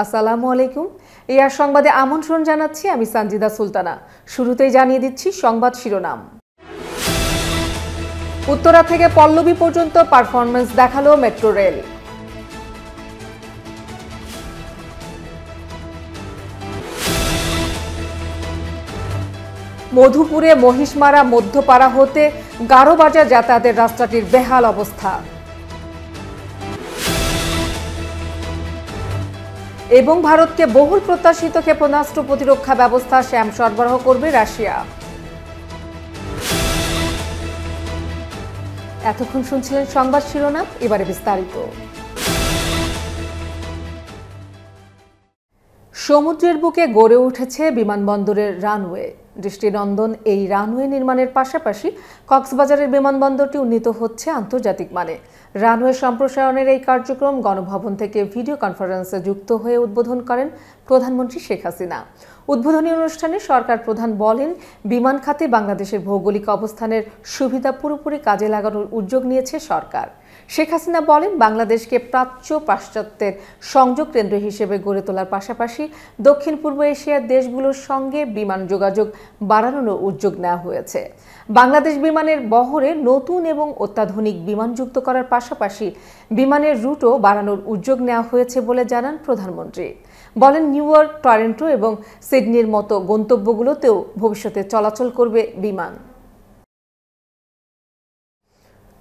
আসসালামু আলাইকুম। এআর সংবাদে আমন্ত্রণ জানাচ্ছি আমি সানজিদা সুলতানা। শুরুতেই জানিয়ে দিচ্ছি সংবাদ শিরোনাম। উত্তরা থেকে পল্লবী পর্যন্ত পারফরম্যান্স দেখালো মেট্রো রেল। মধুপুরে মহিষমারা মধ্যপাড়া হতে গারোবাজার যাতায়াতের রাস্তাটির বেহাল অবস্থা। এবং ভারতকে বহুল প্রত্যাশিত ক্ষেপণাস্ত্র প্রতিরক্ষা ব্যবস্থা শ্যাম সরবরাহ করবে রাশিয়া। এতক্ষণ শুনছিলেন সংবাদ শিরোনাম, এবারে বিস্তারিত। সমুদ্রের বুকে গড়ে উঠেছে বিমানবন্দরের রানওয়ে। দৃষ্টিনন্দন এই রানওয়ে নির্মাণের পাশাপাশি কক্সবাজারের বিমানবন্দরটি উন্নীত হচ্ছে আন্তর্জাতিক মানে। রানওয়ে সম্প্রসারণের এই কার্যক্রম গণভবন থেকে ভিডিও কনফারেন্সে যুক্ত হয়ে উদ্বোধন করেন প্রধানমন্ত্রী শেখ হাসিনা। উদ্বোধনী অনুষ্ঠানে সরকার প্রধান বলেন, বিমান খাতে বাংলাদেশের ভৌগোলিক অবস্থানের সুবিধা পুরোপুরি কাজে লাগানোর উদ্যোগ নিয়েছে সরকার। শেখ হাসিনা বলেন, বাংলাদেশকে প্রাচ্য পাশ্চাত্যের সংযোগ কেন্দ্র হিসেবে গড়ে তোলার পাশাপাশি দক্ষিণ পূর্ব এশিয়ার দেশগুলোর সঙ্গে বিমান যোগাযোগ বাড়ানোর উদ্যোগ নেওয়া হয়েছে। বাংলাদেশ বিমানের বহরে নতুন এবং অত্যাধুনিক বিমান যুক্ত করার পাশাপাশি বিমানের রুটও বাড়ানোর উদ্যোগ নেওয়া হয়েছে বলে জানান প্রধানমন্ত্রী। বলেন, নিউ ইয়র্ক, টরন্টো এবং সিডনির মতো গন্তব্যগুলোতেও ভবিষ্যতে চলাচল করবে বিমান।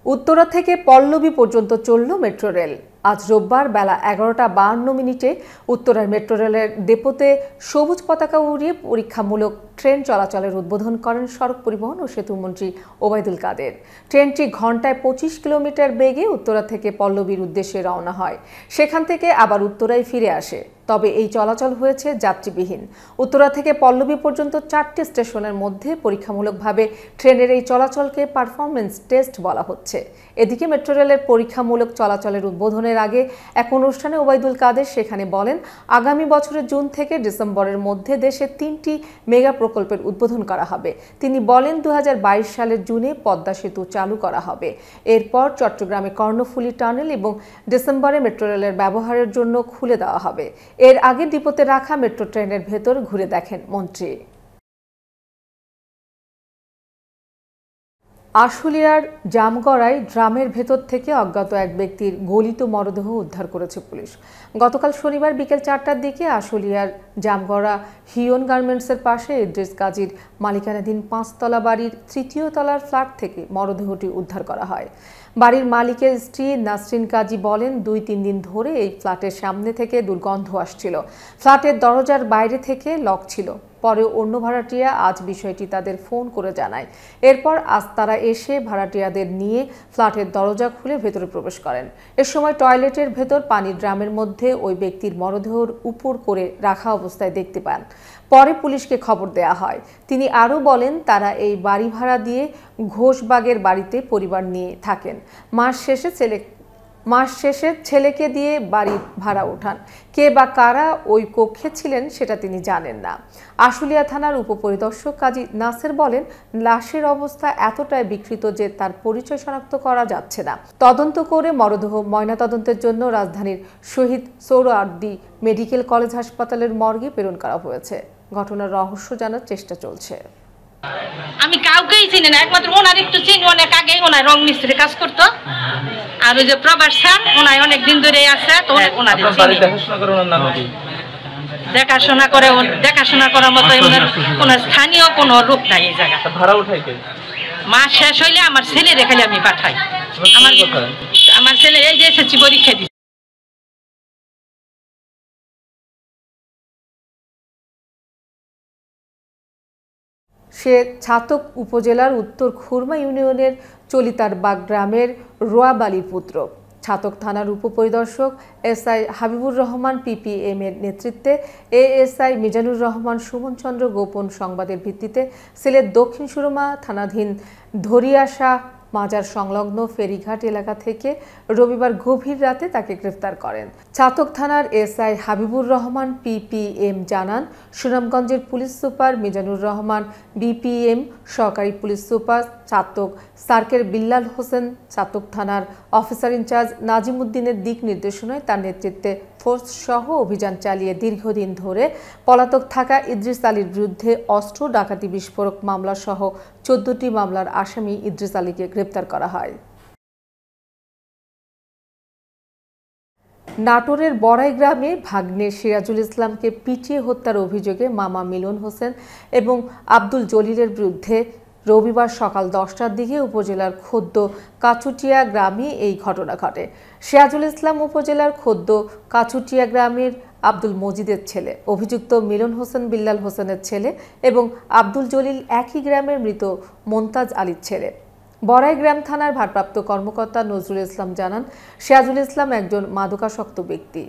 উত্তরা থেকে পল্লবী পর্যন্ত চলল মেট্রো রেল। আজ রোববার বেলা 11:52 উত্তরার মেট্রো রেলের ডেপোতে সবুজ পতাকা উড়িয়ে পরীক্ষামূলক ট্রেন চলাচলের উদ্বোধন করেন সড়ক পরিবহন ও সেতুমন্ত্রী ওবায়দুল কাদের। ট্রেনটি ঘন্টায় 25 কিলোমিটার বেগে উত্তরা থেকে পল্লবীর উদ্দেশ্যে রওনা হয়, সেখান থেকে আবার উত্তরায় ফিরে আসে। তবে এই চলাচল হয়েছে যাত্রীবিহীন। উত্তরা থেকে পল্লবী পর্যন্ত 4টি স্টেশনের মধ্যে পরীক্ষামূলকভাবে ট্রেনের এই চলাচলকে পারফরমেন্স টেস্ট বলা হচ্ছে। এদিকে মেট্রো রেলের পরীক্ষামূলক চলাচলের উদ্বোধনের আগে এক অনুষ্ঠানে ওবায়দুল কাদের সেখানে বলেন, আগামী বছরের জুন থেকে ডিসেম্বরের মধ্যে দেশে 3টি মেগা প্রকল্পের উদ্বোধন করা হবে। তিনি বলেন, 2022 সালের জুনে পদ্মা সেতু চালু করা হবে। এরপর চট্টগ্রামে কর্ণফুলী টানেল এবং ডিসেম্বরে মেট্রো রেলের ব্যবহারের জন্য খুলে দেওয়া হবে। এর আগে ডিপোতে রাখা মেট্রো ট্রেনের ভেতর ঘুরে দেখেন মন্ত্রী। আশুলিয়ার জামগড়ায় ড্রামের ভেতর থেকে অজ্ঞাত এক ব্যক্তির গলিত মরদেহ উদ্ধার করেছে পুলিশ। গতকাল শনিবার বিকেল 4টার দিকে আশুলিয়ার জামগড়া হিয়ন গার্মেন্টসের পাশে ইদ্রিস গাজীর মালিকানাধীন 5তলা বাড়ির 3য় তলার ফ্ল্যাট থেকে মরদেহটি উদ্ধার করা হয়। বাড়ির মালিকের স্ত্রী নাসরিন কাজী বলেন, 2-3 দিন ধরে এই ফ্ল্যাটের সামনে থেকে দুর্গন্ধ আসছিল। ফ্ল্যাটের দরজার বাইরে থেকে লক ছিল। পরে অন্য ভাড়াটিয়া আজ বিষয়টি তাদের ফোন করে জানায়। এরপর আজ তারা এসে ভাড়াটিয়াদের নিয়ে ফ্ল্যাটের দরজা খুলে ভেতরে প্রবেশ করেন। এ সময় টয়লেটের ভেতর পানির ড্রামের মধ্যে ওই ব্যক্তির মরদেহর উপর করে রাখা অবস্থায় দেখতে পান। পরে পুলিশকে খবর দেয়া হয়। তিনি আরও বলেন, তারা এই বাড়ি ভাড়া দিয়ে ঘোষবাগের বাড়িতে পরিবার নিয়ে থাকেন। মাস শেষে ছেলেকে দিয়ে বাড়ি ভাড়া ওঠান। কে বা কারা ওই কক্ষে ছিলেন সেটা তিনি জানেন না। আশুলিয়া থানার উপপরিদর্শক কাজী নাসের বলেন, লাশের অবস্থা এতটাই বিকৃত যে তার পরিচয় শনাক্ত করা যাচ্ছে না। তদন্ত করে মরদেহ ময়নাতদন্তের জন্য রাজধানীর শহীদ সোহরাওয়ার্দী মেডিকেল কলেজ হাসপাতালের মর্গে প্রেরণ করা হয়েছে। ঘটনার রহস্য জানার চেষ্টা চলছে। আমি কাউকেই চিনি না, একমাত্র ওনার একটু চিনি। অনেক আগে ওনার রং মিস্ত্রি কাজ করতো। আর ওই যে প্রবাস স্যার, ওনার অনেক দিন ধরে আছে। তো ওনার দেখাশোনা করার মতো ওনার স্থানীয় কোনো লোক নাই এই জায়গা। ভাড়া উঠাই কে? মাস শেষ হইলে আমার ছেলে রেখে আমি পাঠাই। আমার ছেলে এই যে এসএসসি পরীক্ষা দিচ্ছে। সে ছাতক উপজেলার উত্তর খুরমা ইউনিয়নের চলিতারবাগ গ্রামের রোয়াবালির পুত্র। ছাতক থানার উপপরিদর্শক এসআই হাবিবুর রহমান পিপিএম এর নেতৃত্বে এএসআই মিজানুর রহমান সুমনচন্দ্র গোপন সংবাদের ভিত্তিতে সিলেট দক্ষিণ সুরমা থানাধীন ধরিয়াশা মাজার সংলগ্ন ফেরিঘাট এলাকা থেকে রবিবার গভীর রাতে তাকে গ্রেফতার করেন। ছাতক থানার এসআই হাবিবুর রহমান পিপিএম জানান, সুনামগঞ্জের police super Mizanur Rahman BPM, সহকারী police super Chhatak circle Billal Hossain, Chhatak থানার অফিসার ইনচার্জ নাজিম উদ্দিনের দিক নির্দেশনায় তার নেতৃত্বে ফোর্স সহ অভিযান চালিয়ে দীর্ঘদিন ধরে পলাতক থাকা ইদ্রিস আলীর বিরুদ্ধে অস্ত্র, ডাকাতি, বিস্ফোরক মামলা সহ 14টি মামলার আসামি ইদ্রিস আলীকে গ্রেপ্তার করা হয়। নাটোরের বড়াই গ্রামে ভাগ্নে সিরাজুল ইসলামকে পিটিয়ে হত্যার অভিযোগে মামা মিলন হোসেন এবং আব্দুল জলিলের বিরুদ্ধে রবিবার সকাল 10টার দিকে উপজেলার খোদ্দ কাচুটিয়া গ্রামে এই ঘটনা ঘটে। সিরাজুল ইসলাম উপজেলার খোদ্দ কাচুটিয়া গ্রামের আব্দুল মজিদের ছেলে। অভিযুক্ত মিলন হোসেন বিল্লাল হোসেনের ছেলে এবং আব্দুল জলিল একই গ্রামের মৃত মোমতাজ আলীর ছেলে। বড়াই গ্রাম থানার ভারপ্রাপ্ত কর্মকর্তা নজরুল ইসলাম জানান, সিরাজুল ইসলাম একজন মাদকাসক্ত ব্যক্তি।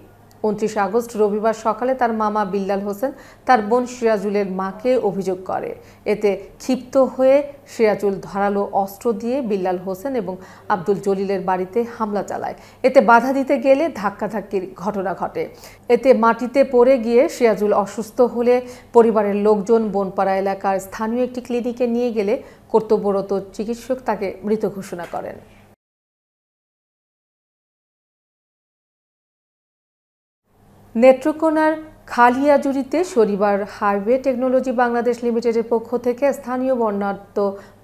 29 আগস্ট রবিবার সকালে তার মামা বিল্লাল হোসেন তার বোন সিরাজুলের মাকে অভিযোগ করে। এতে ক্ষিপ্ত হয়ে সিরাজুল ধারালো অস্ত্র দিয়ে বিল্লাল হোসেন এবং আব্দুল জলিলের বাড়িতে হামলা চালায়। এতে বাধা দিতে গেলে ধাক্কাধাক্কির ঘটনা ঘটে। এতে মাটিতে পড়ে গিয়ে সিরাজুল অসুস্থ হলে পরিবারের লোকজন বনপাড়া এলাকার স্থানীয় একটি ক্লিনিকে নিয়ে গেলে কর্তব্যরত চিকিৎসক তাকে মৃত ঘোষণা করেন। নেত্রকোনার খালিয়াজুড়িতে শনিবার হাইওয়ে টেকনোলজি বাংলাদেশ লিমিটেডের পক্ষ থেকে স্থানীয় বন্যার্ত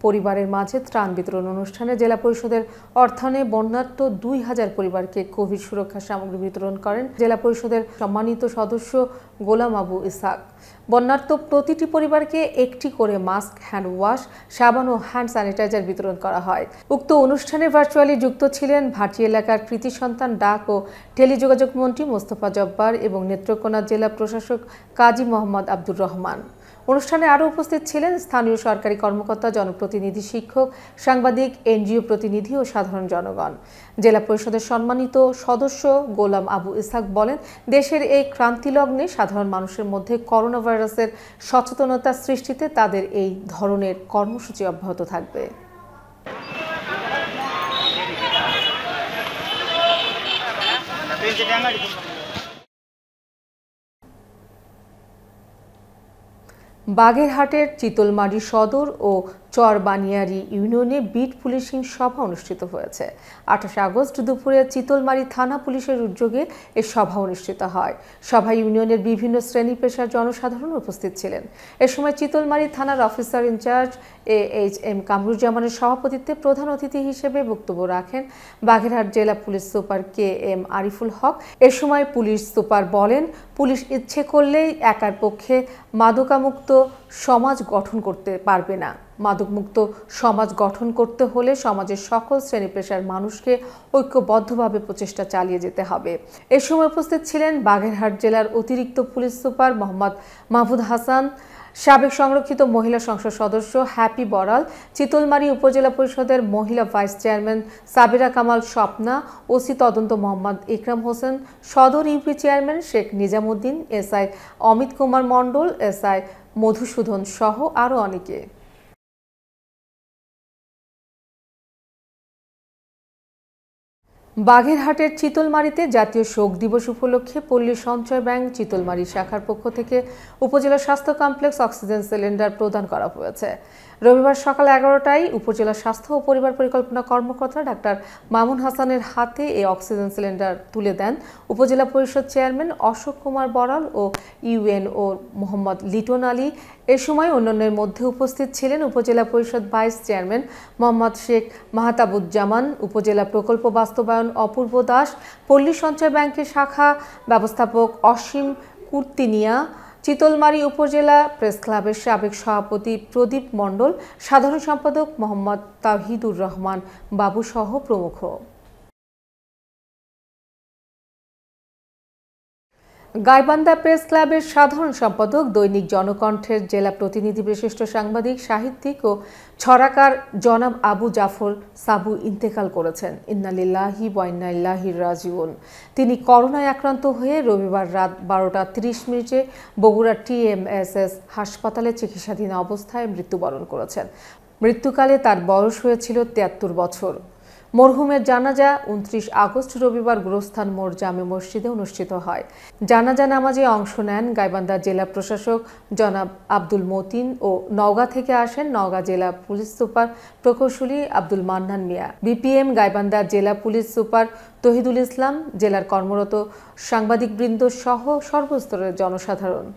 পরিবারের মাঝে ত্রাণ বিতরণ অনুষ্ঠানে জেলা পরিষদের অর্থায়নে বন্যার্ত 2000 পরিবারকে কোভিড সুরক্ষা সামগ্রী বিতরণ করেন জেলা পরিষদের সম্মানিত সদস্য গোলাম আবু ইসহাক। বন্যার্ত প্রতিটি পরিবারকে একটি করে মাস্ক, হ্যান্ড ওয়াশ, সাবান ও হ্যান্ড স্যানিটাইজার বিতরণ করা হয়। উক্ত অনুষ্ঠানে ভার্চুয়ালি যুক্ত ছিলেন ভাটি এলাকার কৃতি সন্তান ডাক ও টেলিযোগাযোগ মন্ত্রী মোস্তফা জব্বার এবং নেত্রকোনা জেলা প্রশাসক কাজী মোহাম্মদ আব্দুর রহমান। অনুষ্ঠানে আরও উপস্থিত ছিলেন স্থানীয় সরকারি কর্মকর্তা, জনপ্রতিনিধি, শিক্ষক, সাংবাদিক, এনজিও প্রতিনিধি ও সাধারণ জনগণ। জেলা পরিষদের সম্মানিত সদস্য গোলাম আবু ইসহাক বলেন, দেশের এই ক্রান্তিলগ্নে সাধারণ মানুষের মধ্যে করোনা ভাইরাসের সচেতনতা সৃষ্টিতে তাদের এই ধরনের কর্মসূচি অব্যাহত থাকবে। বাগেরহাটের চিতলমারী সদর ও চরবানিয়ারি ইউনিয়নে বিট পুলিশিং সভা অনুষ্ঠিত হয়েছে। 28 আগস্ট দুপুরে চিতলমারী থানা পুলিশের উদ্যোগে এই সভা অনুষ্ঠিত হয়। সভায় ইউনিয়নের বিভিন্ন শ্রেণী পেশার জনসাধারণ উপস্থিত ছিলেন। এ সময় চিতলমারী থানার অফিসার ইনচার্জ AHM কামরুজ্জামানের সভাপতিত্বে প্রধান অতিথি হিসেবে বক্তব্য রাখেন বাগেরহাট জেলা police super KM Ariful Haque. এ সময় পুলিশ সুপার বলেন, পুলিশ ইচ্ছে করলেই একার পক্ষে মাদকামুক্ত সমাজ গঠন করতে পারবে না। মাদকমুক্ত সমাজ গঠন করতে হলে সমাজের সকল শ্রেণী পেশার মানুষকে ঐক্যবদ্ধভাবে প্রচেষ্টা চালিয়ে যেতে হবে। এ সময় উপস্থিত ছিলেন বাগেরহাট জেলার অতিরিক্ত পুলিশ সুপার মোহাম্মদ মাহফুজ হাসান, সাবেক সংরক্ষিত মহিলা সংসদ সদস্য হ্যাপি বড়াল, চিতলমারী উপজেলা পরিষদের মহিলা vice chairman Sabira Kamal Swapna, OC তদন্ত Mohammad Ikram Hossain, Sadar UP chairman Sheikh Nizamuddin, SI Amit Kumar Mondal, SI Madhusudan সহ আরও অনেকে। বাগেরহাটের চিতলমারীতে জাতীয় শোক দিবস উপলক্ষে পল্লী সঞ্চয় ব্যাংক চিতলমারী শাখার পক্ষ থেকে উপজেলা স্বাস্থ্য কমপ্লেক্স অক্সিজেন সিলিন্ডার প্রদান করা হয়েছে। রবিবার সকাল 11টায় উপজেলা স্বাস্থ্য ও পরিবার পরিকল্পনা কর্মকর্তা ডাক্তার মামুন হাসানের হাতে এই অক্সিজেন সিলিন্ডার তুলে দেন উপজেলা পরিষদ চেয়ারম্যান অশোক কুমার বড়াল ও UNO মোহাম্মদ লিটন আলী। এ সময় অন্যান্যের মধ্যে উপস্থিত ছিলেন উপজেলা পরিষদ ভাইস চেয়ারম্যান মোহাম্মদ শেখ মাহতাবুজ্জামান, উপজেলা প্রকল্প বাস্তবায়ন অপূর্ব দাস, পল্লী সঞ্চয় ব্যাংকের শাখা ব্যবস্থাপক অসীম কুর্তিনিয়া, চিতলমারী উপজেলা প্রেস ক্লাবের সাবেক সভাপতি প্রদীপ মণ্ডল, সাধারণ সম্পাদক মোহাম্মদ তাওহিদুর রহমান বাবু সহ প্রমুখ। গাইবান্ধা প্রেস ক্লাবের সাধারণ সম্পাদক, দৈনিক জনকণ্ঠের জেলা প্রতিনিধি, বিশিষ্ট সাংবাদিক, সাহিত্যিক ও ছড়াকার জনাব আবু জাফর সাবু ইন্তেকাল করেছেন। ইন্না লিল্লাহি ওয়া ইন্না ইলাইহি রাজিউন। তিনি করোনায় আক্রান্ত হয়ে রবিবার রাত 12:30 বগুড়া TMSS হাসপাতালে চিকিৎসাধীন অবস্থায় মৃত্যুবরণ করেছেন। মৃত্যুকালে তার বয়স হয়েছিল 73 বছর। মরহুমের জানাজা 29 আগস্ট রবিবার গুরস্থান মোড় জামে মসজিদে অনুষ্ঠিত হয়। জানাজা নামাজে অংশ নেন গাইবান্ধা জেলা প্রশাসক জনাব আব্দুল মতিন ও নওগাঁ থেকে আসেন নওগাঁ জেলা পুলিশ সুপার প্রকৌশলী আব্দুল মান্নান মিয়া, বিপিএম গাইবান্ধা জেলা পুলিশ সুপার তহিদুল ইসলাম, জেলার কর্মরত সাংবাদিকবৃন্দ সহ সর্বস্তরের জনসাধারণ।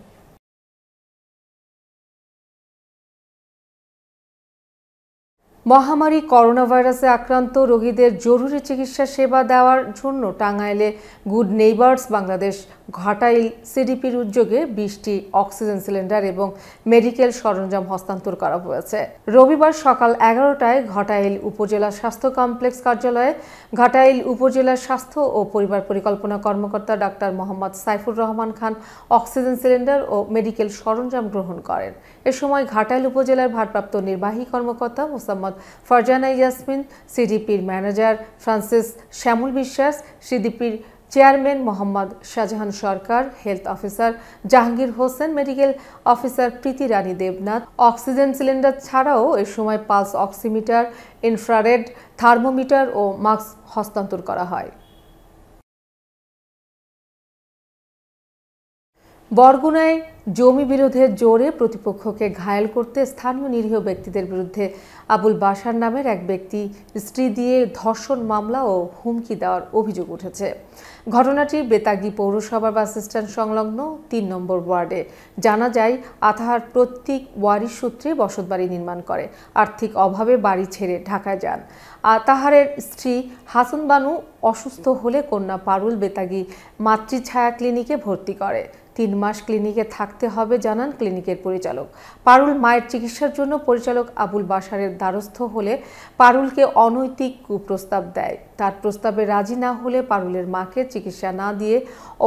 মহামারী করোনা ভাইরাসে আক্রান্ত রোগীদের জরুরি চিকিৎসা সেবা দেওয়ার জন্য টাঙ্গাইলে গুড নেইবার্স বাংলাদেশ ঘাটাইল সিডিপির উদ্যোগে 20টি অক্সিজেন সিলিন্ডার এবং মেডিকেল সরঞ্জাম হস্তান্তর করা হয়েছে। রবিবার সকাল 11টায় ঘাটাইল উপজেলা স্বাস্থ্য কমপ্লেক্স কার্যালয়ে ঘাটাইল উপজেলা স্বাস্থ্য ও পরিবার পরিকল্পনা কর্মকর্তা doctor Mohammad Saifur Rahman Khan oxygen cylinder ও মেডিকেল সরঞ্জাম গ্রহণ করেন। এ সময় ঘাটাইল উপজেলার ভারপ্রাপ্ত নির্বাহী কর্মকর্তা মোসাম্মদ ফারজানা ইয়াসমিন, সিডিপির ম্যানেজার ফ্রান্সিস শ্যামল বিশ্বাস, সিডিপির chairman Mohammad Shahjahan Sarkar, health officer Jahangir Hossain, medical officer Priti Rani Debnath oxygen cylinder ছাড়াও এ সময় পালস অক্সিমিটার, ইনফ্রারেড থার্মোমিটার ও মাস্ক হস্তান্তর করা হয়। বরগুনায় জমি বিরোধের জোরে প্রতিপক্ষকে ঘায়েল করতে স্থানীয় নিরীহ ব্যক্তিদের বিরুদ্ধে আবুল বাশার নামের এক ব্যক্তি স্ত্রী দিয়ে ধর্ষণ মামলা ও হুমকি দেওয়ার অভিযোগ উঠেছে। ঘটনাটি বেতাগী পৌরসভার বাস স্ট্যান্ড সংলগ্ন 3 নম্বর ওয়ার্ডে। জানা যায়, আতাহার প্রত্যেক ওয়ারিশ সূত্রে বসতবাড়ি নির্মাণ করে আর্থিক অভাবে বাড়ি ছেড়ে ঢাকায় যান। আতাহারের স্ত্রী হাসান বানু অসুস্থ হলে কন্যা পারুল বেতাগী মাতৃছায়া ক্লিনিকে ভর্তি করে। 3 মাস ক্লিনিকে থাকতে হবে জানান ক্লিনিকের পরিচালক। পারুল মায়ের চিকিৎসার জন্য পরিচালক আবুল বাশারের দ্বারস্থ হলে পারুলকে অনৈতিক কুপ্রস্তাব দেয়। তার প্রস্তাবে রাজি না হলে পারুলের মাকে চিকিৎসা না দিয়ে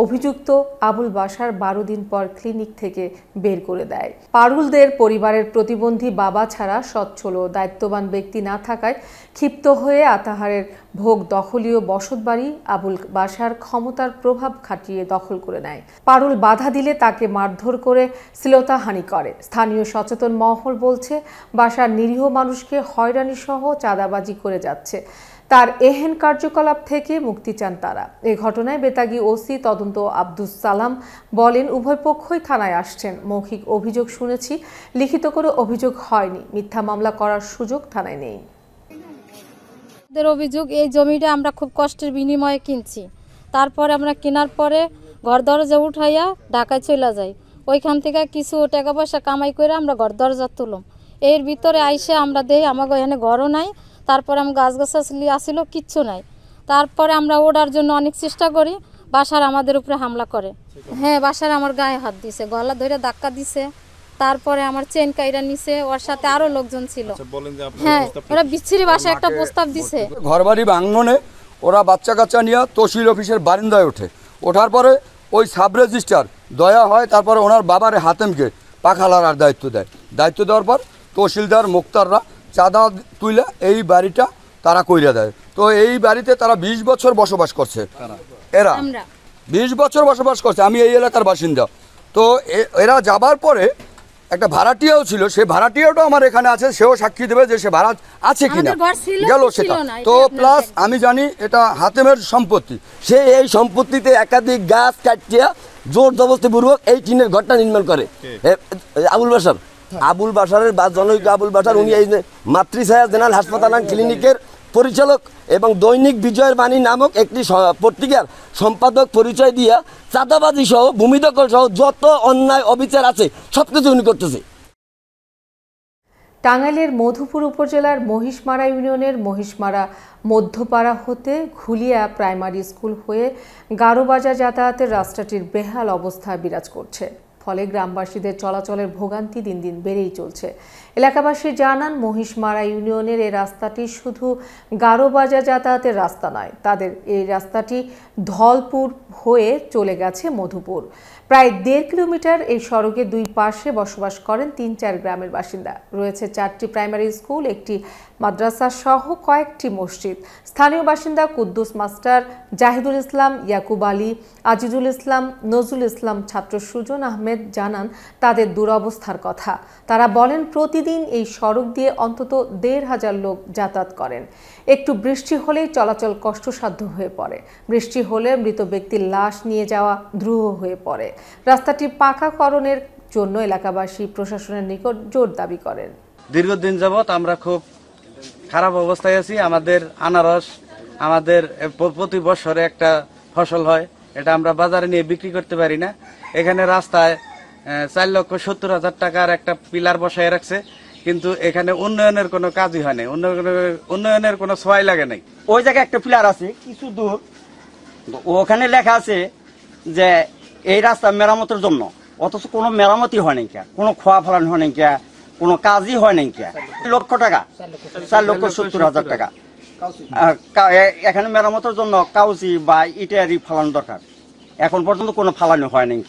অভিযুক্ত আবুল বাশার 12 দিন পর ক্লিনিক থেকে বের করে দেয়। পারুলদের পরিবারের প্রতিবন্ধী বাবা ছাড়া সচ্ছল ও দায়িত্ববান ব্যক্তি না থাকায় ক্ষিপ্ত হয়ে আতাহারের ভোগ দখলীয় বসতবাড়ি আবুল বাশার ক্ষমতার প্রভাব খাটিয়ে দখল করে নেয়। পারুল বাধা দিলে তাকে মারধর করে শ্লীলতাহানি করে। স্থানীয় সচেতন মহল বলছে, বাশার নিরীহ মানুষকে হয়রানি সহ চাঁদাবাজি করে যাচ্ছে। তার এহেন কার্যকলাপ থেকে মুক্তি চান তারা। এ ঘটনায় বেতাগী ওসি তদন্ত আব্দুস সালাম বলেন, উভয় পক্ষই থানায় আসছেন। মৌখিক অভিযোগ শুনেছি, লিখিত করে অভিযোগ হয়নি। মিথ্যা মামলা করার সুযোগ থানায় নেই। অভিযোগ, এই জমিটা আমরা খুব কষ্টের বিনিময়ে কিনছি। তারপরে আমরা কেনার পরে ঘর দরজা উঠাইয়া ঢাকায় চলে যাই। ওইখান থেকে কিছু টাকা পয়সা কামাই করে আমরা ঘর দরজা তুললাম। এর ভিতরে আইসে আমরা দেই আমাকে এখানে ঘরও নাই। তারপরে আমি গাছগাছালি আসিল, কিচ্ছু নাই। তারপরে আমরা ওঠার জন্য অনেক চেষ্টা করি, বাসার আমাদের উপরে হামলা করে। হ্যাঁ, বাসার আমার গায়ে হাত দিছে, গলা ধরে ধাক্কা দিছে। তারপরে আমার চেন কাইরা নিছে, ওর সাথে আরো লোকজন ছিল। হ্যাঁ, ওরা বিচ্ছিরি ভাষায় একটা প্রস্তাব দিছে। ঘরবাড়ি ভাঙনে ওরা বাচ্চা কাচ্চা নিয়ে তহসিল অফিসের বারিন্দায় ওঠার পরে ওই সাব রেজিস্ট্রার দয়া হয়, তারপরে ওনার বাবার হাতেমকে পাখালার দায়িত্ব দেওয়ার পর তহসিলদার মুক্তাররা চাঁদা তুইলে এই বাড়িটা তারা কইরা দেয়। তো এই বাড়িতে তারা 20 বছর বসবাস করছে। এরা 20 বছর বসবাস করছে। আমি এই এলাকার বাসিন্দা। তো এরা যাবার পরে একটা ভাড়াটিয়াও ছিল, সে ভাড়াটিয়াটা আমার এখানে আছে, সেও সাক্ষী দেবে যে সে ভাড়া আছে কিনা গেল সেটা। তো প্লাস আমি জানি এটা হাতেমের সম্পত্তি। সে এই সম্পত্তিতে একাধিক গাছ কাটিয়া জোর জবরদস্তিপূর্বক এই টিনের ঘরটা নির্মাণ করে। আবুল বাশারের বা জনৈক আবুল বাশার, উনি এই মাতৃছায়া জেনারেল হাসপাতাল ক্লিনিকের পরিচালক এবং দৈনিক বিজয়ের বাণী নামক একটি পত্রিকার সম্পাদক পরিচয় দিয়া চাঁদাবাজি সহ ভূমি দখল সহ যত অন্যায় অবিচার আছে সবকিছু উনি করতেছে। টাঙ্গাইলের মধুপুর উপজেলার মহিষমারা ইউনিয়নের মহিষমারা মধ্যপাড়া হতে ঘুলিয়া প্রাইমারি স্কুল হয়ে গারোবাজার যাতায়াতের রাস্তাটির বেহাল অবস্থা বিরাজ করছে। ফলে গ্রামবাসীদের চলাচলের ভোগান্তি দিন দিন বেড়েই চলছে। এলাকাবাসী জানান, মহিষমারা ইউনিয়নের এই রাস্তাটি শুধু গারোবাজার যাতায়াতের রাস্তা নয়, তাদের এই রাস্তাটি ধলপুর হয়ে চলে গেছে মধুপুর। প্রায় 1.5 কিলোমিটার এই সড়কে 2 পাশে বসবাস করেন 3-4 গ্রামের বাসিন্দা। রয়েছে 4টি প্রাইমারি স্কুল, একটি মাদ্রাসা সহ কয়েকটি মসজিদ। স্থানীয় বাসিন্দা কুদ্দুস মাস্টার, জাহিদুল ইসলাম, ইয়াকুব আলী, আজিজুল ইসলাম, নজরুল ইসলাম, ছাত্র সুজন আহমেদ, আহমেদ জানান তাদের দুরবস্থার কথা। তারা বলেন প্রতিদিন এই সড়ক দিয়ে অন্তত ১৫০০ লোক যাতায়াত করেন। একটু বৃষ্টি হলেই চলাচল কষ্টসাধ্য হয়ে পড়ে। বৃষ্টি হলে মৃত ব্যক্তির লাশ নিয়ে যাওয়া দ্রুহ হয়ে পড়ে। রাস্তাটি পাকাকরণের জন্য এলাকাবাসী প্রশাসনের নিকট জোর দাবি করেন। দীর্ঘদিন যাবৎ আমরা খুব খারাপ অবস্থায় আছি। আমাদের আনারস আমাদের প্রতি বছরে একটা ফসল হয়, এটা আমরা বাজারে নিয়ে বিক্রি করতে পারি না। এখানে রাস্তায় ৪,৭০,০০০ টাকার একটা পিলার বসায় রাখছে, কিন্তু এখানে উন্নয়নের কোনো কাজই হয় নাই, উন্নয়নের কোনো ছোঁয়াই লাগে নাই। ওই জায়গায় একটা পিলার আছে কিছু দূর, ওখানে লেখা আছে যে এই রাস্তা মেরামতের জন্য, অথচ কোনো মেরামতি হয় নাই, কোনো খোয়া ফলানো হয় নাই, কোনো কাজই হয় নাই। ৪,৭০,০০০ টাকা এখানে মেরামতের জন্য কাউচি বা ইটারি ফালানো দরকার, এখন পর্যন্ত কোনো ফালানো হয় নাই।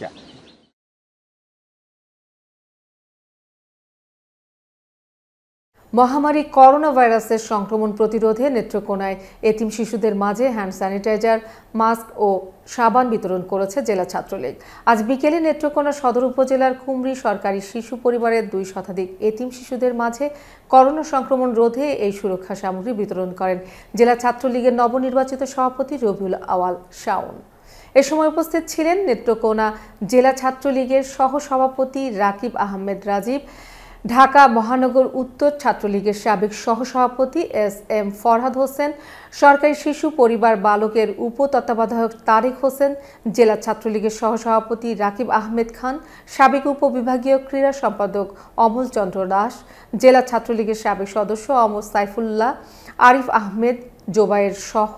মহামারী করোনা ভাইরাসের সংক্রমণ প্রতিরোধে নেত্রকোনায় এতিম শিশুদের মাঝে হ্যান্ড স্যানিটাইজার, মাস্ক ও সাবান বিতরণ করেছে জেলা ছাত্রলীগ। আজ বিকেলে নেত্রকোনা সদর উপজেলার কুমরি সরকারি শিশু পরিবারের ২ শতাধিক এতিম শিশুদের মাঝে করোনা সংক্রমণ রোধে এই সুরক্ষা সামগ্রী বিতরণ করেন জেলা ছাত্রলীগের নবনির্বাচিত সভাপতি রবিউল আওয়াল শাওন। এ সময় উপস্থিত ছিলেন নেত্রকোনা জেলা ছাত্রলীগের সহসভাপতি রাকিব আহমেদ রাজীব, ঢাকা মহানগর উত্তর ছাত্রলীগের সাবেক সহসভাপতি এস.এম. ফরহাদ হোসেন, সরকারি শিশু পরিবার বালকের উপতত্ত্বাবধায়ক তারেক হোসেন, জেলা ছাত্রলীগের সহসভাপতি রাকিব আহমেদ খান, সাবেক উপবিভাগীয় ক্রীড়া সম্পাদক অমল চন্দ্র দাস, জেলা ছাত্রলীগের সাবেক সদস্য অমর সাইফুল্লাহ, আরিফ আহমেদ, জোবায়ের সহ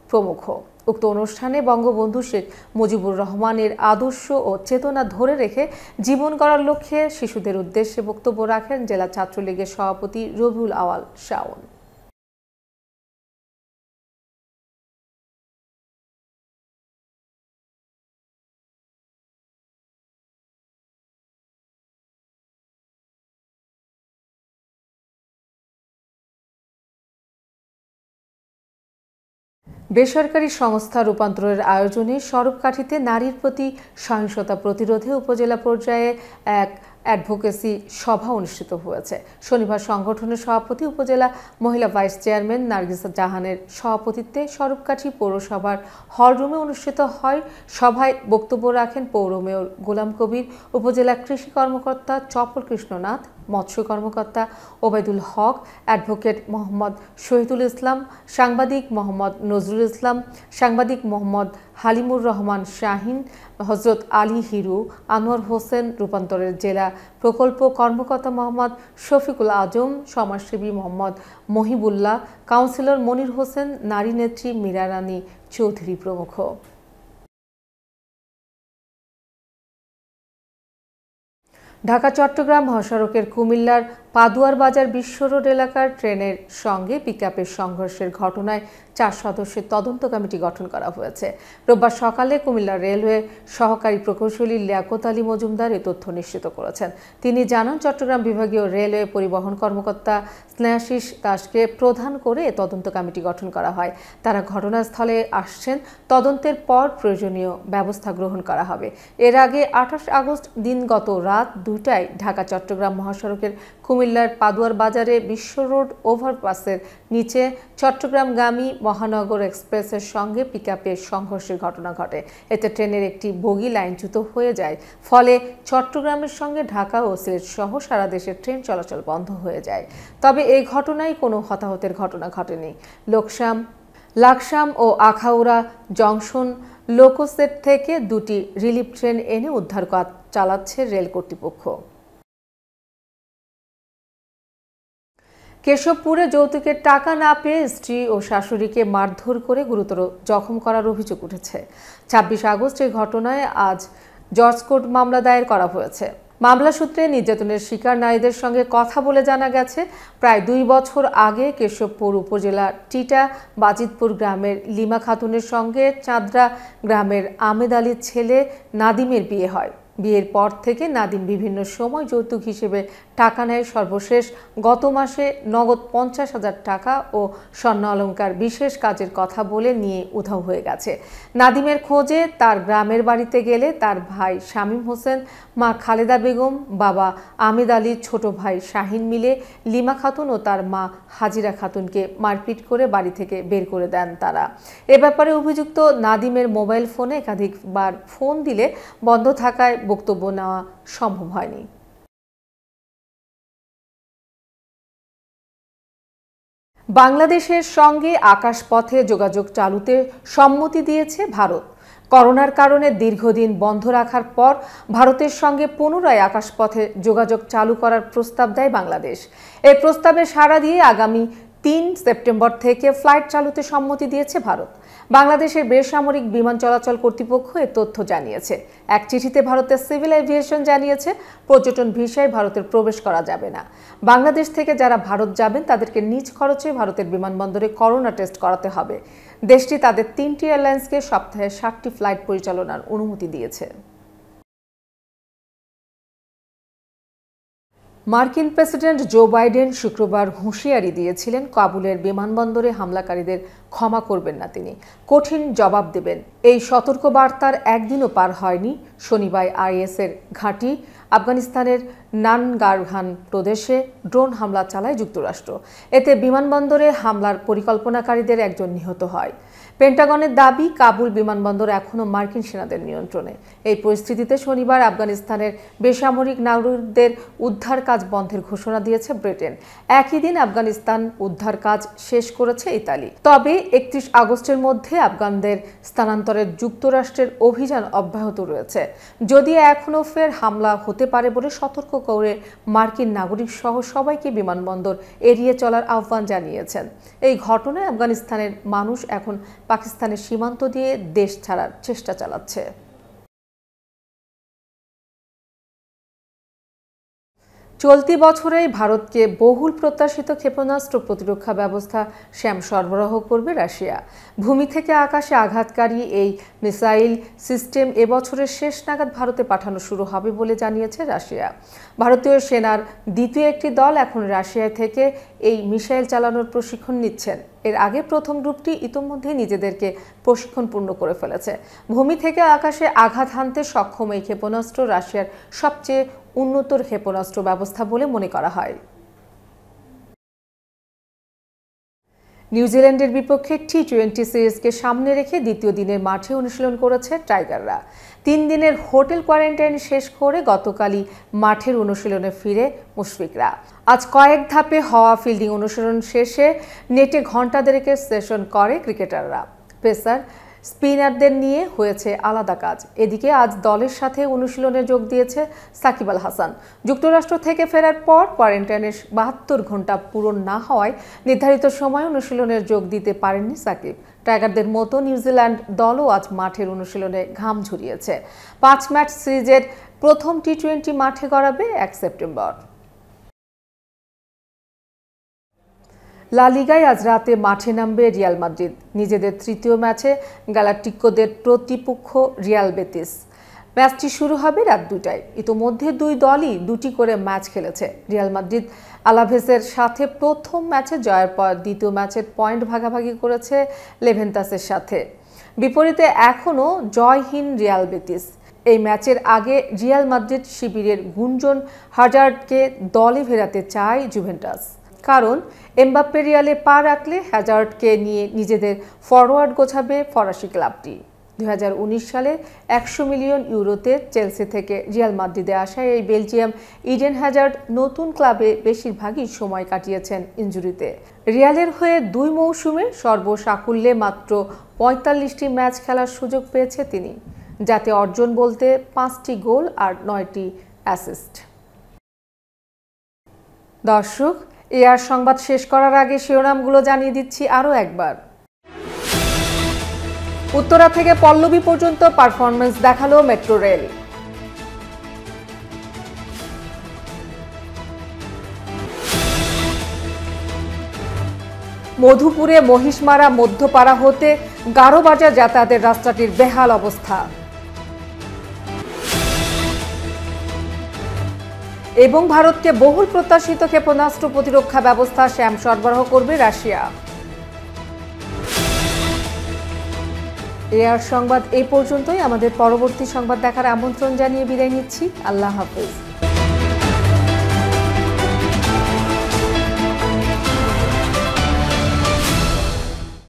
প্রমুখ। উক্ত অনুষ্ঠানে বঙ্গবন্ধু শেখ মুজিবুর রহমানের আদর্শ ও চেতনা ধরে রেখে জীবন গড়ার লক্ষ্যে শিশুদের উদ্দেশ্যে বক্তব্য রাখেন জেলা ছাত্রলীগের সভাপতি রবিউল আওয়াল শাওন। বেসরকারি সংস্থা রূপান্তরের আয়োজনে সড়ককাঠিতে নারীর প্রতি সহিংসতা প্রতিরোধে উপজেলা পর্যায়ে এক অ্যাডভোকেসি সভা অনুষ্ঠিত হয়েছে। শনিবার সংগঠনের সভাপতি উপজেলা মহিলা ভাইস চেয়ারম্যান নার্গিসা জাহানের সভাপতিত্বে সড়ককাঠি পৌরসভার হলরুমে অনুষ্ঠিত হয়। সভায় বক্তব্য রাখেন পৌর মেয়র গোলাম কবির, উপজেলা কৃষি কর্মকর্তা চপল কৃষ্ণনাথ, মৎস্য কর্মকর্তা ওবায়দুল হক, অ্যাডভোকেট মোহাম্মদ শহীদুল ইসলাম, সাংবাদিক মোহাম্মদ নজরুল ইসলাম, সাংবাদিক মোহাম্মদ হালিমুর রহমান শাহিন, হজরত আলী হিরু, আনোয়ার হোসেন, রূপান্তরের জেলা প্রকল্প কর্মকর্তা মোহাম্মদ শফিকুল আজম, সমাজসেবী মোহাম্মদ মহিবুল্লাহ, কাউন্সিলর মনির হোসেন, নারী নেত্রী মীরা রানী চৌধুরী প্রমুখ। ঢাকা চট্টগ্রাম মহাসড়কের কুমিল্লার পাদুয়ার বাজার বিশ্ব রোড এলাকার ট্রেনের সঙ্গে পিকআপের সংঘর্ষের ঘটনায় 4 সদস্যের তদন্ত কমিটি গঠন করা হয়েছে। রোববার সকালে কুমিল্লা রেলওয়ে সহকারী প্রকৌশলী লিয়াকত আলী মজুমদার এ তথ্য নিশ্চিত করেছেন। তিনি জানান, চট্টগ্রাম বিভাগীয় রেলওয়ে পরিবহন কর্মকর্তা স্নেহাশিস দাসকে প্রধান করে তদন্ত কমিটি গঠন করা হয়। তারা ঘটনাস্থলে আসছেন। তদন্তের পর প্রয়োজনীয় ব্যবস্থা গ্রহণ করা হবে। এর আগে 28 আগস্ট দিনগত রাত 2টায় ঢাকা চট্টগ্রাম মহাসড়কের কুমিল্লার পাদুয়ার বাজারে বিশ্ব রোড ওভারপাসের নিচে চট্টগ্রামগামী মহানগর এক্সপ্রেসের সঙ্গে পিকআপের সংঘর্ষের ঘটনা ঘটে। এতে ট্রেনের একটি বগি লাইনচ্যুত হয়ে যায়। ফলে চট্টগ্রামের সঙ্গে ঢাকা ও সিলেট সহ সারা দেশের ট্রেন চলাচল বন্ধ হয়ে যায়। তবে এই ঘটনায় কোনো হতাহতের ঘটনা ঘটেনি। লাকসাম ও আখাউড়া জংশন লোকোসেট থেকে 2টি রিলিফ ট্রেন এনে উদ্ধার কাজ চালাচ্ছে রেল কর্তৃপক্ষ। কেশবপুরে যৌতুকের টাকা না পেয়ে স্ত্রী ও শাশুড়িকে মারধর করে গুরুতর জখম করার অভিযোগ উঠেছে। 26 আগস্ট এই ঘটনায় আজ জর্জ কোর্ট মামলা দায়ের করা হয়েছে। মামলা সূত্রে নির্যাতনের শিকার নারীদের সঙ্গে কথা বলে জানা গেছে, প্রায় 2 বছর আগে কেশবপুর উপজেলার টিটা বাজিতপুর গ্রামের লিমা খাতুনের সঙ্গে চাঁদরা গ্রামের আমেদ আলীর ছেলে নাদিমের বিয়ে হয়। বিয়ের পর থেকে নাদিম বিভিন্ন সময় যৌতুক হিসেবে টাকা নেয়। সর্বশেষ গত মাসে নগদ 50,000 টাকা ও স্বর্ণ অলংকার বিশেষ কাজের কথা বলে নিয়ে উধাও হয়ে গেছে। নাদিমের খোঁজে তার গ্রামের বাড়িতে গেলে তার ভাই শামীম হোসেন, মা খালেদা বেগম, বাবা আমিদ আলী, ছোট ভাই শাহিন মিলে লিমা খাতুন ও তার মা হাজিরা খাতুনকে মারপিট করে বাড়ি থেকে বের করে দেন তারা। এ ব্যাপারে অভিযুক্ত নাদিমের মোবাইল ফোনে একাধিকবার ফোন দিলে বন্ধ থাকায় বক্তব্য নেওয়া সম্ভব হয়নি। বাংলাদেশের সঙ্গে আকাশপথে যোগাযোগ চালুতে সম্মতি দিয়েছে ভারত। করোনার কারণে দীর্ঘদিন বন্ধ রাখার পর ভারতের সঙ্গে পুনরায় আকাশপথে যোগাযোগ চালু করার প্রস্তাব দেয় বাংলাদেশ। এই প্রস্তাবে সাড়া দিয়ে আগামী 3 সেপ্টেম্বর থেকে ফ্লাইট চালুতে সম্মতি দিয়েছে ভারত। বাংলাদেশের বেসামরিক বিমান চলাচল কর্তৃপক্ষ এ তথ্য জানিয়েছে। এক চিঠিতে ভারতের সিভিল এভিয়েশন জানিয়েছে, পর্যটন ভিসায় ভারতের প্রবেশ করা যাবে না। বাংলাদেশ থেকে যারা ভারত যাবেন তাদেরকে নিজ খরচে ভারতের বিমানবন্দরে করোনা টেস্ট করাতে হবে। দেশটি তাদের 3টি এয়ারলাইন্সকে সপ্তাহে 60টি ফ্লাইট পরিচালনার অনুমতি দিয়েছে। মার্কিন প্রেসিডেন্ট জো বাইডেন শুক্রবার হুঁশিয়ারি দিয়েছিলেন, কাবুলের বিমানবন্দরে হামলাকারীদের ক্ষমা করবেন না তিনি, কঠিন জবাব দেবেন। এই সতর্কবার্তার একদিনও পার হয়নি শনিবার আইএসের ঘাঁটি আফগানিস্তানের নানগারহান প্রদেশে ড্রোন হামলা চালায় যুক্তরাষ্ট্র। এতে বিমানবন্দরে হামলার পরিকল্পনাকারীদের একজন নিহত হয়। পেন্টাগনের দাবি, কাবুল বিমানবন্দর এখনও মার্কিন সেনাদের নিয়ন্ত্রণে। এই পরিস্থিতিতে শনিবার আফগানিস্তানের বেসামরিক নাগরিকদের উদ্ধার কাজ বন্ধের ঘোষণা দিয়েছে ব্রিটেন। একই দিন আফগানিস্তান উদ্ধার কাজ শেষ করেছে ইতালি। তবে 31 আগস্টের মধ্যে আফগানদের স্থানান্তরের যুক্তরাষ্ট্রের অভিযান অব্যাহত রয়েছে। যদিও এখনও ফের হামলা হতে পারে বলে সতর্ক করে মার্কিন নাগরিক সহ সবাইকে বিমানবন্দর এড়িয়ে চলার আহ্বান জানিয়েছেন। এই ঘটনায় আফগানিস্তানের মানুষ এখন পাকিস্তানের সীমান্ত দিয়ে দেশ ছাড়ার চেষ্টা চালাচ্ছে। চলতি বছরেই ভারতকে বহুল প্রত্যাশিত ক্ষেপণাস্ত্র প্রতিরক্ষা ব্যবস্থা শ্যাম সরবরাহ করবে রাশিয়া। ভূমি থেকে আকাশে আঘাতকারী এই মিসাইল সিস্টেম এবছরের শেষ নাগাদ ভারতে পাঠানো শুরু হবে বলে জানিয়েছে রাশিয়া। ভারতীয় সেনার দ্বিতীয় একটি দল এখন রাশিয়া থেকে এই মিসাইল চালানোর প্রশিক্ষণ নিচ্ছেন। এর আগে প্রথম গ্রুপটি ইতোমধ্যে নিজেদেরকে প্রশিক্ষণ পূর্ণ করে ফেলেছে। ভূমি থেকে আকাশে আঘাত হানতে সক্ষম এই ক্ষেপণাস্ত্র রাশিয়ার সবচেয়ে উন্নত ক্ষেপণাস্ত্র ব্যবস্থা বলে মনে করা হয়। নিউজিল্যান্ডের বিপক্ষে টি-20 সিরিজকে সামনে রেখে দ্বিতীয় দিনের মাঠে অনুশীলন করেছে টাইগাররা। 3 দিনের হোটেল কোয়ারেন্টাইন শেষ করে গতকালই মাঠের অনুশীলনে ফিরে মুশফিকরা। আজ কয়েক ধাপে হওয়া ফিল্ডিং অনুশীলন শেষে নেটে ঘণ্টা দেড়েকের সেশন করে ক্রিকেটাররা। পেসার স্পিনারদের নিয়ে হয়েছে আলাদা কাজ। এদিকে আজ দলের সাথে অনুশীলনে যোগ দিয়েছে সাকিব আল হাসান। যুক্তরাষ্ট্র থেকে ফেরার পর কোয়ারেন্টাইনের 72 ঘণ্টা পূরণ না হওয়ায় নির্ধারিত সময় অনুশীলনের যোগ দিতে পারেননি সাকিব। টাইগারদের মতো নিউজিল্যান্ড দলও আজ মাঠের অনুশীলনে ঘাম ঝরিয়েছে। 5 ম্যাচ সিরিজের প্রথম টি-20 মাঠে গড়াবে 1 সেপ্টেম্বর। লা লিগায় আজ রাতে মাঠে নামবে রিয়াল মাদ্রিদ। নিজেদের তৃতীয় ম্যাচে গ্যালাকটিকোদের প্রতিপক্ষ রিয়াল বেতিস। ম্যাচটি শুরু হবে রাত 2টায়। ইতোমধ্যে দুই দলই 2টি করে ম্যাচ খেলেছে। রিয়াল মাদ্রিদ আলাভেসের সাথে প্রথম ম্যাচে জয়ের পর দ্বিতীয় ম্যাচের পয়েন্ট ভাগাভাগি করেছে লেভেন্তাসের সাথে। বিপরীতে এখনও জয়হীন রিয়াল বেতিস। এই ম্যাচের আগে রিয়াল মাদ্রিদ শিবিরের গুঞ্জন হ্যাজার্ডকে দলে ফেরাতে চায় জুভেন্টাস। কারণ এমবাপ্পে রিয়ালে পা রাখলে হ্যাজার্ডকে নিয়ে নিজেদের ফরওয়ার্ড গোছাবে ফরাসি ক্লাবটি। 2019 সালে 100 মিলিয়ন ইউরোতে চেলসি থেকে রিয়াল মাদ্রিদে আসা এই বেলজিয়াম ইডেন হ্যাজার্ড নতুন ক্লাবে বেশিরভাগই সময় কাটিয়েছেন ইনজুরিতে। রিয়ালের হয়ে 2 মৌসুমে সর্বসাকুল্যে মাত্র 45টি ম্যাচ খেলার সুযোগ পেয়েছে তিনি, যাতে অর্জন বলতে 5টি গোল আর 9টি অ্যাসিস্ট। দর্শক, এআর সংবাদ শেষ করার আগে শিরোনামগুলো জানিয়ে দিচ্ছি আরও একবার। উত্তরা থেকে পল্লবী পর্যন্ত পারফরমেন্স দেখালো মেট্রো রেল। মধুপুরে মহিষমারা মধ্যপাড়া হতে গারোবাজার যাতায়াতের রাস্তাটির বেহাল অবস্থা। এবং ভারতকে বহুল প্রত্যাশিত ক্ষেপণাস্ত্র প্রতিরক্ষা ব্যবস্থা শ্যাম সরবরাহ করবে রাশিয়া। এআর সংবাদ এই পর্যন্তই। আমাদের পরবর্তী সংবাদ দেখার আমন্ত্রণ জানিয়ে বিদায় নিচ্ছি। আল্লাহ হাফেজ।